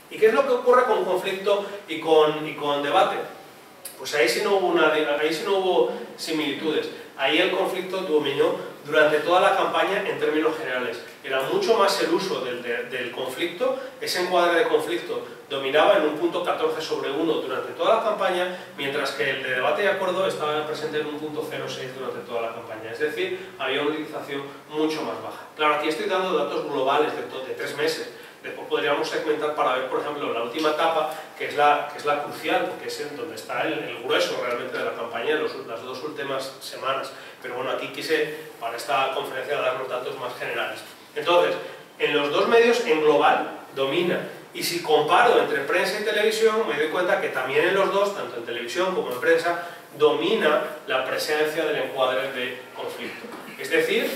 ¿Y qué es lo que ocurre con conflicto y con debate? Pues ahí sí no hubo similitudes. Ahí el conflicto dominó durante toda la campaña en términos generales. Era mucho más el uso del conflicto, ese encuadre de conflicto dominaba en un punto 14 sobre 1 durante toda la campaña, mientras que el de debate y acuerdo estaba presente en un punto 0,6 durante toda la campaña. Es decir, había una utilización mucho más baja. Claro, aquí estoy dando datos globales de 3 meses. Después podríamos segmentar para ver, por ejemplo, la última etapa, que es la crucial, porque es en donde está el grueso realmente de la campaña, las 2 últimas semanas. Pero bueno, aquí quise, para esta conferencia, dar los datos más generales. Entonces, en los 2 medios, en global, domina. Y si comparo entre prensa y televisión, me doy cuenta que también en los 2, tanto en televisión como en prensa, domina la presencia del encuadre de conflicto. Es decir,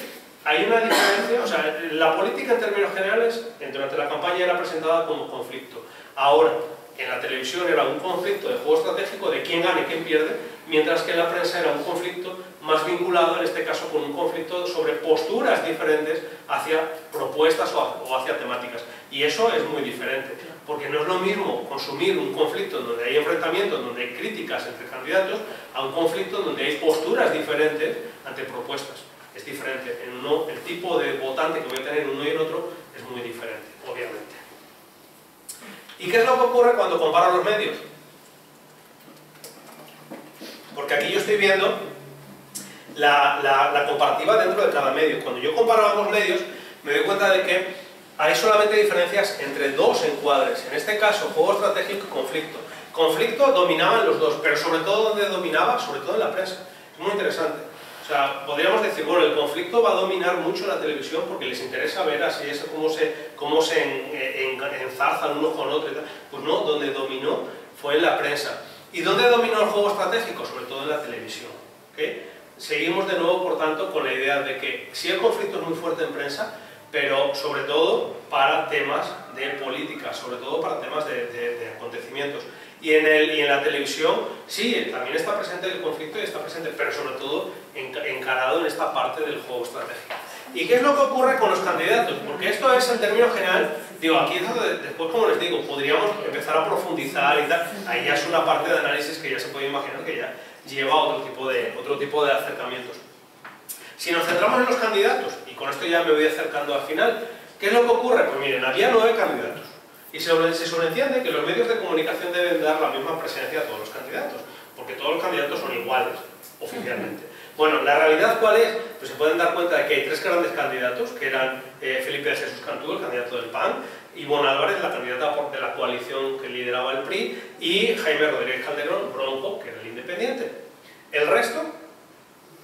hay una diferencia, o sea, la política en términos generales durante la campaña era presentada como conflicto. Ahora, en la televisión era un conflicto de juego estratégico de quién gana y quién pierde, mientras que en la prensa era un conflicto más vinculado, en este caso con un conflicto sobre posturas diferentes hacia propuestas o hacia temáticas. Y eso es muy diferente, porque no es lo mismo consumir un conflicto donde hay enfrentamientos, donde hay críticas entre candidatos, a un conflicto donde hay posturas diferentes ante propuestas. Es diferente. En uno, el tipo de votante que voy a tener en uno y en otro es muy diferente, obviamente. ¿Y qué es lo que ocurre cuando comparo los medios? Porque aquí yo estoy viendo la comparativa dentro de cada medio. Cuando yo comparo ambos medios, me doy cuenta de que hay solamente diferencias entre 2 encuadres. En este caso, juego estratégico y conflicto. Conflicto dominaban los 2, pero sobre todo donde dominaba, sobre todo en la prensa. Es muy interesante. O sea, podríamos decir, bueno, el conflicto va a dominar mucho la televisión porque les interesa ver así eso, cómo se enzarzan unos con otros y tal. Pues no, donde dominó fue en la prensa. ¿Y dónde dominó el juego estratégico? Sobre todo en la televisión. ¿Okay? Seguimos de nuevo, por tanto, con la idea de que sí el conflicto es muy fuerte en prensa, pero sobre todo para temas de política, sobre todo para temas de acontecimientos. Y en la televisión, sí, también está presente el conflicto y está presente, pero sobre todo encarado en esta parte del juego estratégico. ¿Y qué es lo que ocurre con los candidatos? Porque esto es en términos general, digo, aquí es donde después, como les digo, podríamos empezar a profundizar y tal, ahí ya es una parte de análisis que ya se puede imaginar que ya lleva a otro tipo de acercamientos. Si nos centramos en los candidatos, y con esto ya me voy acercando al final, ¿qué es lo que ocurre? Pues miren, había 9 candidatos. Y se sobreentiende que los medios de comunicación deben dar la misma presencia a todos los candidatos, porque todos los candidatos son iguales, oficialmente. Bueno, ¿la realidad cuál es? Pues se pueden dar cuenta de que hay 3 grandes candidatos, que eran Felipe de Jesús Cantú, el candidato del PAN, Ivonne Álvarez, la candidata de la coalición que lideraba el PRI, y Jaime Rodríguez Calderón, Bronco, que era el independiente. El resto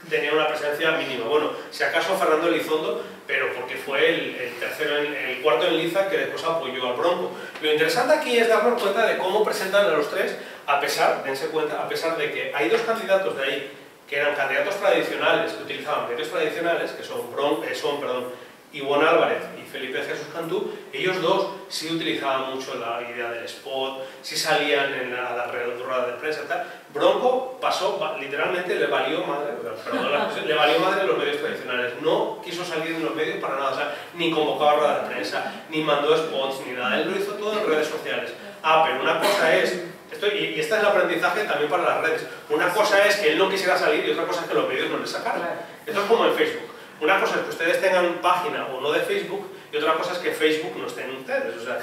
tenía una presencia mínima. Bueno, si acaso Fernando Elizondo, pero porque fue el cuarto en liza que después apoyó al Bronco. Lo interesante aquí es darnos cuenta de cómo presentan a los 3, dense cuenta, a pesar de que hay 2 candidatos de ahí que eran candidatos tradicionales, que utilizaban medios tradicionales, que son Ivonne Álvarez y Felipe Jesús Cantú. Ellos 2 sí utilizaban mucho la idea del spot, sí salían en la rueda de prensa y tal. Bronco pasó, literalmente le valió madre, le valió madre los medios tradicionales, no quiso salir en los medios para nada, o sea, ni convocaba rueda de prensa, ni mandó spots, ni nada, él lo hizo todo en redes sociales. Pero una cosa es, y este es el aprendizaje también para las redes, una cosa es que él no quisiera salir y otra cosa es que los medios no le sacaran. Esto es como en Facebook. Una cosa es que ustedes tengan página o no de Facebook y otra cosa es que Facebook no esté en ustedes. O sea,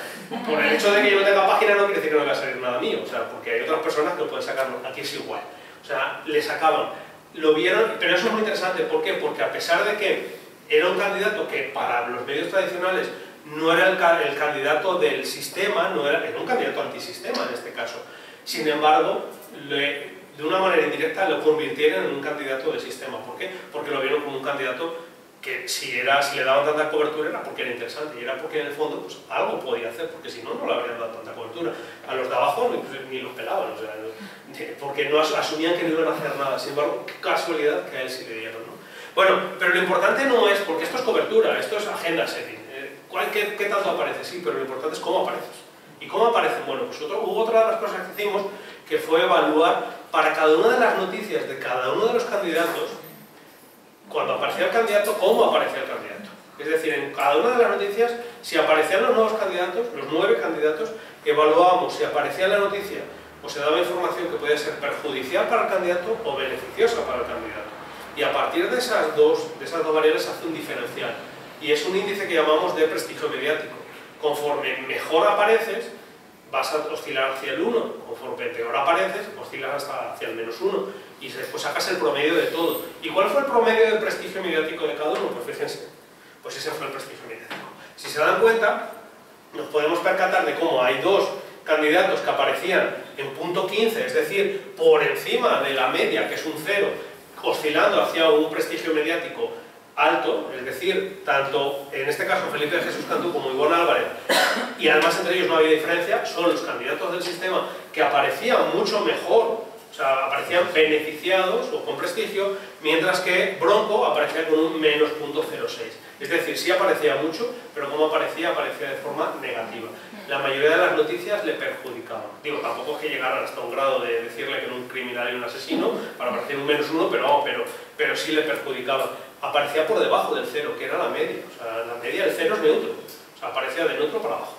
por el hecho de que yo no tenga página no quiere decir que no vaya a salir nada mío, o sea, porque hay otras personas que lo pueden sacarlo. Aquí es igual. O sea, le sacaban. Lo vieron, pero eso es muy interesante. ¿Por qué? Porque a pesar de que era un candidato que para los medios tradicionales no era el candidato del sistema, era un candidato antisistema en este caso. Sin embargo, de una manera indirecta lo convirtieron en un candidato del sistema. ¿Por qué? Porque lo vieron como un candidato que si le daban tanta cobertura era porque era interesante y era porque en el fondo pues, algo podía hacer, porque si no, no le habrían dado tanta cobertura. A los de abajo ni los pelaban, o sea, porque no asumían que no iban a hacer nada. Sin embargo, qué casualidad que a él sí le dieron, ¿no? Bueno, pero lo importante no es, porque esto es cobertura, esto es agenda setting. ¿Qué tanto aparece? Sí, pero lo importante es cómo apareces. ¿Y cómo aparecen? Bueno, pues hubo otra de las cosas que hicimos que fue evaluar para cada una de las noticias de cada uno de los candidatos, cuando aparecía el candidato, cómo aparecía el candidato. Es decir, en cada una de las noticias Si aparecían los nuevos candidatos, los 9 candidatos, evaluábamos si aparecía en la noticia o se daba información que podía ser perjudicial para el candidato o beneficiosa para el candidato. Y a partir de esas dos variables se hace un diferencial. Y es un índice que llamamos de prestigio mediático. Conforme mejor apareces, vas a oscilar hacia el 1. Conforme peor apareces, oscilas hasta hacia el -1. Y después sacas el promedio de todo. ¿Y cuál fue el promedio del prestigio mediático de cada uno? Pues fíjense, pues ese fue el prestigio mediático. Si se dan cuenta, nos podemos percatar de cómo hay 2 candidatos que aparecían en punto 15, es decir, por encima de la media, que es un 0, oscilando hacia un prestigio mediático alto, es decir, tanto en este caso Felipe de Jesús Cantú como Ivonne Álvarez, y además entre ellos no había diferencia, son los candidatos del sistema que aparecían mucho mejor, o sea, aparecían beneficiados o con prestigio, mientras que Bronco aparecía con un -0.06. Es decir, sí aparecía mucho, pero como aparecía de forma negativa. La mayoría de las noticias le perjudicaban. Digo, tampoco es que llegaran hasta un grado de decirle que era un criminal y un asesino, para aparecer un -1, pero sí le perjudicaban. Aparecía por debajo del 0, que era la media. O sea, la media del 0 es neutro. O sea, aparecía de neutro para abajo.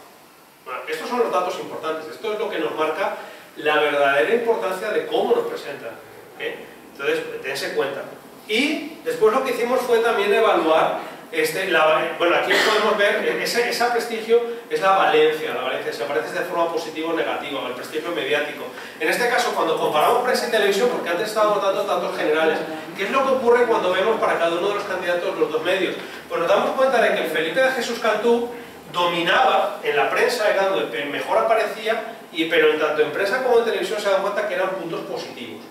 Bueno, estos son los datos importantes. Esto es lo que nos marca la verdadera importancia de cómo nos presentan. Entonces, dense cuenta. Y después lo que hicimos fue también evaluar bueno, aquí podemos ver, ese prestigio es la valencia, si apareces de forma positiva o negativa, o el prestigio mediático. En este caso, cuando comparamos prensa y televisión, porque antes estábamos dando datos generales, ¿qué es lo que ocurre cuando vemos para cada uno de los candidatos los 2 medios? Pues nos damos cuenta de que el Felipe de Jesús Cantú dominaba en la prensa, era donde mejor aparecía, pero en tanto en prensa como en televisión se dan cuenta que eran puntos positivos.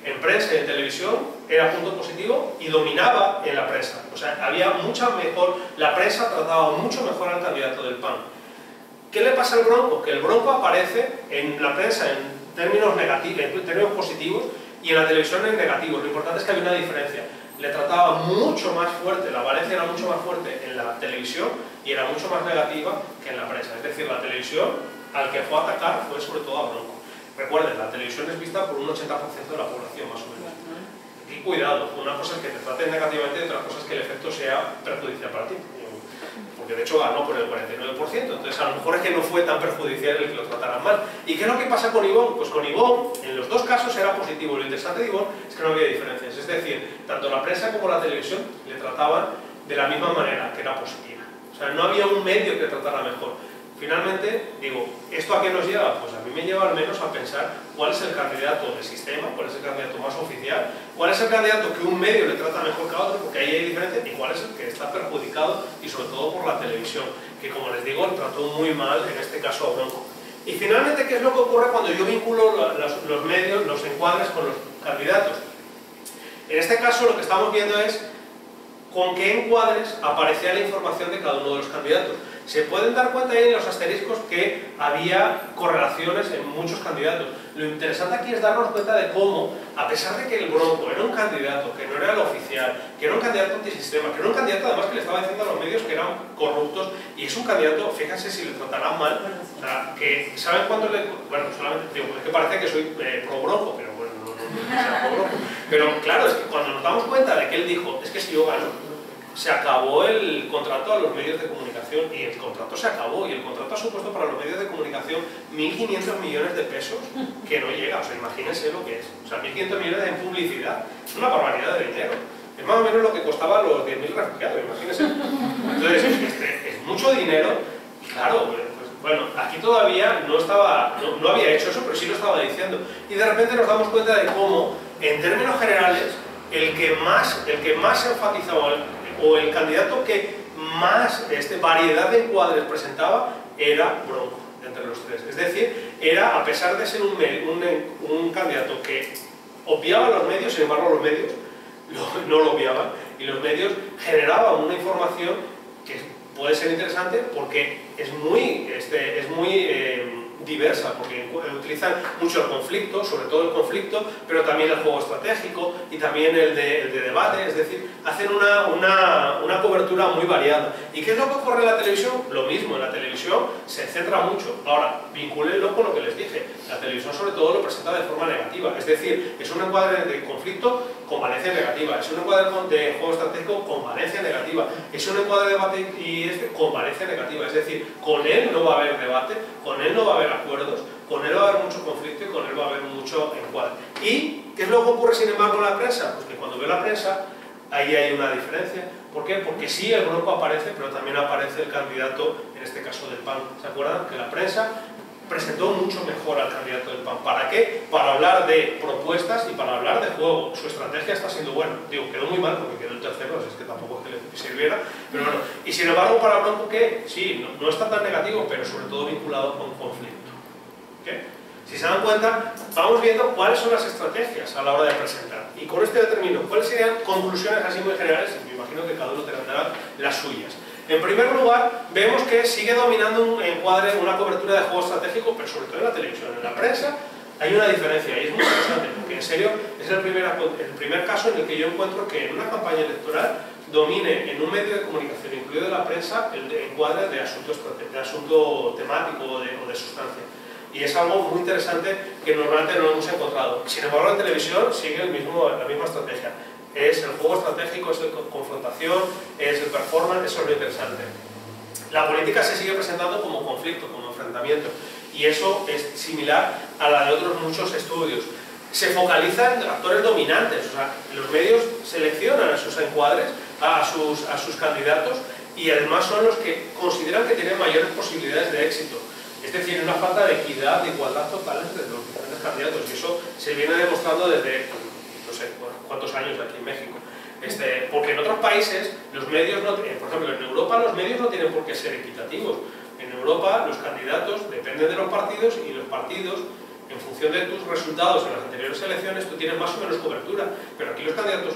En prensa y en televisión era punto positivo y dominaba en la prensa. O sea, había mucha mejor, la prensa trataba mucho mejor al candidato del PAN. ¿Qué le pasa al Bronco? Que el Bronco aparece en la prensa en términos negativos, en términos positivos, y en la televisión en negativos. Lo importante es que había una diferencia. Le trataba mucho más fuerte, la valencia era mucho más fuerte en la televisión y era mucho más negativa que en la prensa. Es decir, la televisión al que fue a atacar fue sobre todo a Bronco. Recuerden, la televisión es vista por un 80% de la población, más o menos. Y cuidado, una cosa es que te traten negativamente y otra cosa es que el efecto sea perjudicial para ti. Porque de hecho ganó por el 49%, entonces a lo mejor es que no fue tan perjudicial el que lo trataran mal. ¿Y qué es lo que pasa con Ivonne? Pues con Ivonne, en los 2 casos era positivo. Lo interesante de Ivonne es que no había diferencias. Es decir, tanto la prensa como la televisión le trataban de la misma manera, que era positiva. O sea, no había un medio que tratara mejor. Finalmente, digo, ¿esto a qué nos lleva? Pues a mí me lleva al menos a pensar cuál es el candidato del sistema, cuál es el candidato más oficial, cuál es el candidato que un medio le trata mejor que a otro, porque ahí hay diferencia, y cuál es el que está perjudicado, y sobre todo por la televisión, que como les digo, trató muy mal, en este caso a Bronco. Y finalmente, ¿qué es lo que ocurre cuando yo vinculo los medios, los encuadres con los candidatos? En este caso lo que estamos viendo es con qué encuadres aparecía la información de cada uno de los candidatos. Se pueden dar cuenta ahí en los asteriscos que había correlaciones en muchos candidatos. Lo interesante aquí es darnos cuenta de cómo, a pesar de que el Bronco era un candidato que no era el oficial, que era un candidato antisistema, que era un candidato además que le estaba diciendo a los medios que eran corruptos, y es un candidato, fíjense si le tratarán mal, o sea, que ¿saben cuánto le...? Bueno, solamente digo, es que parece que soy pro Bronco, pero bueno, no sea pro Bronco. Pero claro, es que cuando nos damos cuenta de que él dijo, es que si yo gano, se acabó el contrato a los medios de comunicación, y el contrato se acabó, y el contrato ha supuesto para los medios de comunicación 1.500 millones de pesos, que no llega, o sea, imagínense lo que es, o sea, 1.500 millones en publicidad, es una barbaridad de dinero, es más o menos lo que costaban los 10.000 refugiados, imagínense. Entonces, es mucho dinero, y claro, pues, bueno, aquí todavía no había hecho eso, pero sí lo estaba diciendo, y de repente nos damos cuenta de cómo, en términos generales, el que más se enfatizaba, o el candidato que más variedad de encuadres presentaba, era Bronco, entre los 3. Es decir, era, a pesar de ser un candidato que obviaba los medios, sin embargo los medios no lo obviaban, y los medios generaban una información que puede ser interesante porque es muy diversa, porque utilizan mucho el conflicto, sobre todo el conflicto, pero también el juego estratégico y también el de debate, es decir, hacen una cobertura muy variada. ¿Y qué es lo que ocurre en la televisión? Lo mismo, en la televisión se centra mucho. Ahora, vincúlenlo con lo que les dije, la televisión sobre todo lo presenta de forma negativa, es decir, es un encuadre de conflicto con valencia negativa, es un encuadre de juego estratégico con valencia negativa, es un encuadre de debate y con valencia negativa, es decir, con él no va a haber debate, con él no va a haber acuerdos, con él va a haber mucho conflicto y con él va a haber mucho encuadre. ¿Y qué es lo que ocurre sin embargo en la prensa? Pues que cuando veo la prensa, ahí hay una diferencia. ¿Por qué? Porque sí, el grupo aparece, pero también aparece el candidato, en este caso del PAN. ¿Se acuerdan? Que la prensa presentó mucho mejor al candidato del PAN. ¿Para qué? Para hablar de propuestas y para hablar de juego. Su estrategia está siendo buena. Digo, quedó muy mal porque quedó el tercero, así es que tampoco es que le sirviera. Pero bueno, y sin embargo, para Blanco, que sí, no está tan negativo, pero sobre todo vinculado con conflicto. ¿Okay? Si se dan cuenta, vamos viendo cuáles son las estrategias a la hora de presentar. Y con esto determino cuáles serían conclusiones así muy generales, y me imagino que cada uno tendrá las suyas. En primer lugar, vemos que sigue dominando un encuadre, una cobertura de juego estratégico, pero sobre todo en la televisión. En la prensa hay una diferencia, y es muy interesante, porque en serio es el primer caso en el que yo encuentro que en una campaña electoral domine en un medio de comunicación, incluido la prensa, el encuadre de asunto temático o de sustancia. Y es algo muy interesante que normalmente no hemos encontrado. Sin embargo, en televisión sigue la misma estrategia. Es el juego estratégico, es la confrontación, es el performance, eso es lo interesante. La política se sigue presentando como conflicto, como enfrentamiento, y eso es similar a la de otros muchos estudios. Se focalizan actores dominantes, o sea, los medios seleccionan a sus encuadres, a sus candidatos, y además son los que consideran que tienen mayores posibilidades de éxito. Es decir, una falta de equidad, de igualdad total entre los diferentes candidatos, y eso se viene demostrando desde, no sé, cuántos años aquí en México. Porque en otros países, los medios, por ejemplo, en Europa los medios no tienen por qué ser equitativos. En Europa los candidatos dependen de los partidos, y los partidos, en función de tus resultados en las anteriores elecciones, tú tienes más o menos cobertura. Pero aquí los candidatos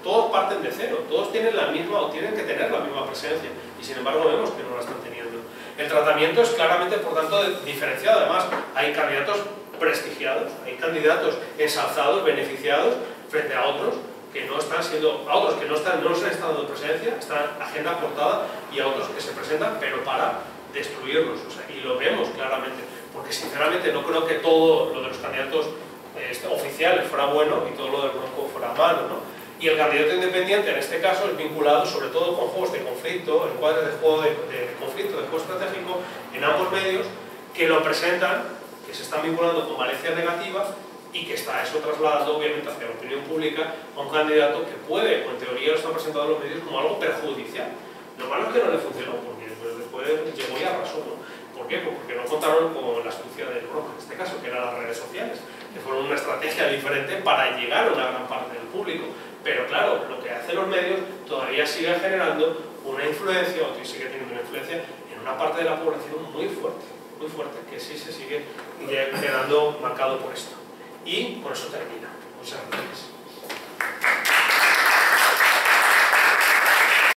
todos parten de cero, todos tienen la misma o tienen que tener la misma presencia, y sin embargo vemos que no la están teniendo. El tratamiento es claramente, por tanto, diferenciado. Además, hay candidatos prestigiados, hay candidatos ensalzados, beneficiados, frente a otros que no están siendo, no se les está dando presencia, están agenda cortada, y a otros que se presentan, pero para destruirlos. O sea, y lo vemos claramente, porque sinceramente no creo que todo lo de los candidatos oficiales fuera bueno y todo lo del Bronco fuera malo, ¿no? Y el candidato independiente, en este caso, es vinculado sobre todo con juegos de conflicto, encuadres de juego de conflicto, de juego estratégico, en ambos medios, que lo presentan, que se están vinculando con valencia negativa, y que está eso trasladando obviamente hacia la opinión pública a un candidato que puede, o en teoría lo están presentando en los medios como algo perjudicial. Lo malo es que no le funcionó, porque después llegó y arrasó, ¿no? ¿Por qué? Pues porque no contaron con la astucia del Bronco, en este caso, que eran las redes sociales, que fueron una estrategia diferente para llegar a una gran parte del público. Pero claro, lo que hacen los medios todavía sigue generando una influencia, o sigue teniendo una influencia en una parte de la población muy fuerte, que sí se sigue quedando marcado por esto. Y por eso termina. Muchas gracias.